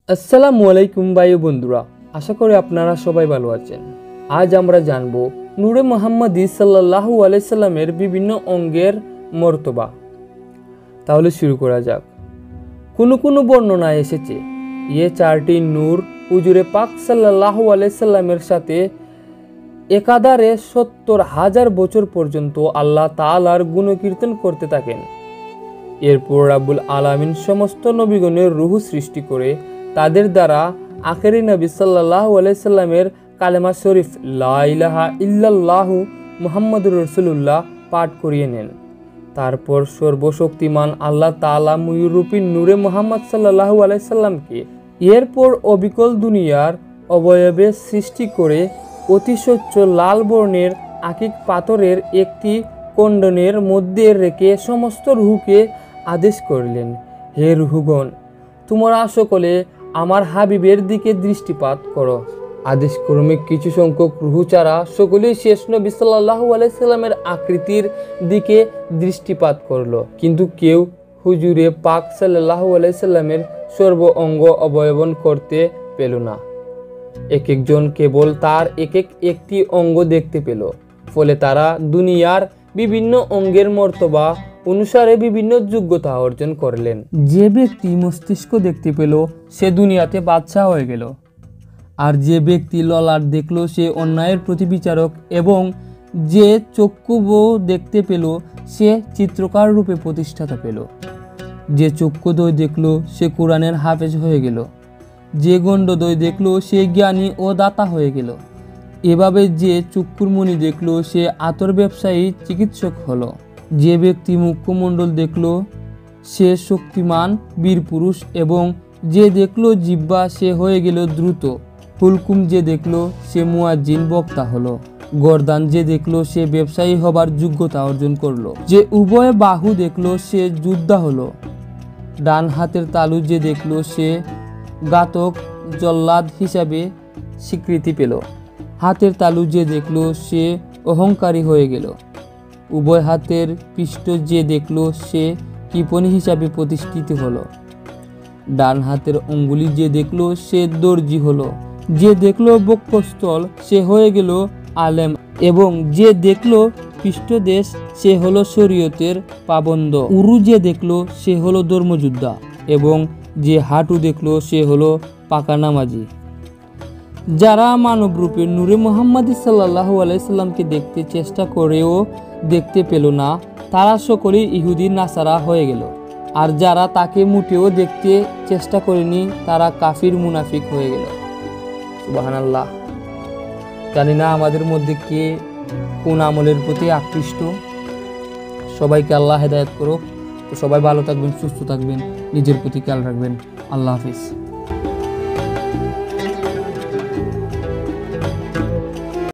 আসসালামু আলাইকুম ভাই বন্ধুরা, আশা করি আপনারা সবাই ভালো আছেন। আজ আমরা জানব নূরে মুহাম্মদী সাল্লাল্লাহু আলাইহি সাল্লামের বিভিন্ন অঙ্গের মর্তবা। তাহলে শুরু করা যাক। কোনো বর্ণনায় এসেছে চারটি নূর হুজুরে পাক সাল্লাল্লাহু আলাইহি সাল্লামের সাথে একাধারে ৭০,০০০ বছর পর্যন্ত আল্লাহ তাআলার গুণকীর্তন করতে থাকেন। এরপর রাব্বুল আলামিন সমস্ত নবীগণের রূহ সৃষ্টি করে তাদের দ্বারা আখেরি নবী সাল্লাল্লাহু আলাইহি সাল্লামের কালেমা শরীফ লা ইলাহা ইল্লাল্লাহু মুহাম্মাদুর রাসূলুল্লাহ পাঠ করিয়ে নেন। তারপর সর্বশক্তিমান আল্লাহ তাআলা মুয়ুরূপী নূরে মুহাম্মদ সাল্লাল্লাহু আলাইহি সাল্লামকে এরপর অবিকল দুনিয়ার অবয়বে সৃষ্টি করে অতি স্বচ্ছ লাল বর্ণের আকিক পাথরের একটি কণ্ডনের মধ্যে রেখে সমস্ত রূহকে আদেশ করলেন, হে রূহগণ, তোমরা সকলে আমার হাবিবের দিকে দৃষ্টিপাত করো। আদেশ ক্রমে কিছু সংখ্যক রূহ ছাড়া সকলেই শেষ নবী সাল্লাল্লাহু আলাইহি সাল্লামের আকৃতির দিকে দৃষ্টিপাত করলো, কিন্তু কেউ হুজুরে পাক সাল্লাল্লাহু আলাইহি সাল্লামের সর্ব অঙ্গ অবয়বন করতে পেল না। এক একজন কেবল তার একটি অঙ্গ দেখতে পেল। ফলে তারা দুনিয়ার বিভিন্ন অঙ্গের মর্তবা অনুসারে বিভিন্ন যোগ্যতা অর্জন করলেন। যে ব্যক্তি মস্তিষ্ক দেখতে পেল সে দুনিয়াতে বাদশাহ হয়ে গেল, আর যে ব্যক্তি ললাট দেখল সে অন্যায়ের প্রতিবিচারক, এবং যে চক্ষু দেখতে পেল সে চিত্রকার রূপে প্রতিষ্ঠাতা পেল। যে চক্ষুদ্বয় দেখল সে কোরআনের হাফেজ হয়ে গেল, যে গণ্ডদ্বয় দেখল সে জ্ঞানী ও দাতা হয়ে গেল। এভাবে যে চক্ষুর মণি দেখল সে আতর ব্যবসায়ী চিকিৎসক হলো। যে ব্যক্তি মুখমণ্ডল দেখল সে শক্তিমান বীর পুরুষ, এবং যে দেখল জিহ্বা সে হয়ে গেল দ্রুত। হুলকুম যে দেখল সে মুয়াজ্জিন বক্তা হলো। গর্দান যে দেখল সে ব্যবসায়ী হবার যোগ্যতা অর্জন করলো। যে উভয় বাহু দেখল সে যোদ্ধা হলো। ডান হাতের তালু যে দেখল সে ঘাতক জল্লাদ হিসাবে স্বীকৃতি পেল। হাতের তালু যে দেখল সে অহংকারী হয়ে গেল। উভয় হাতের পৃষ্ঠ যে দেখল সে কৃপণী হিসাবে প্রতিষ্ঠিত হলো। ডান হাতের অঙ্গুলি যে দেখল সে দর্জি হলো। যে দেখল বক্ষস্থল সে হয়ে গেল আলেম, এবং যে দেখল পৃষ্ঠদেশ সে হলো শরীয়তের পাবন্দ। উরু যে দেখল সে হলো ধর্মযোদ্ধা, এবং যে হাঁটু দেখল সে হলো পাকা নামাজি। যারা মানবরূপে নূরে মুহাম্মদী সাল্লাল্লাহু আলাইহি সাল্লামকে দেখতে চেষ্টা করেও দেখতে পেল না, তারা সকলেই ইহুদি নাসারা হয়ে গেল। আর যারা তাকে মুটেও দেখতে চেষ্টা করেনি তারা কাফির মুনাফিক হয়ে গেল। সুবহানাল্লাহ। জানি না আমাদের মধ্যে কে কোন আমলের প্রতি আকৃষ্ট। সবাইকে আল্লাহ হেদায়েত করুক। তো সবাই ভালো থাকবেন, সুস্থ থাকবেন, নিজের প্রতি খেয়াল রাখবেন। আল্লাহ হাফিজ।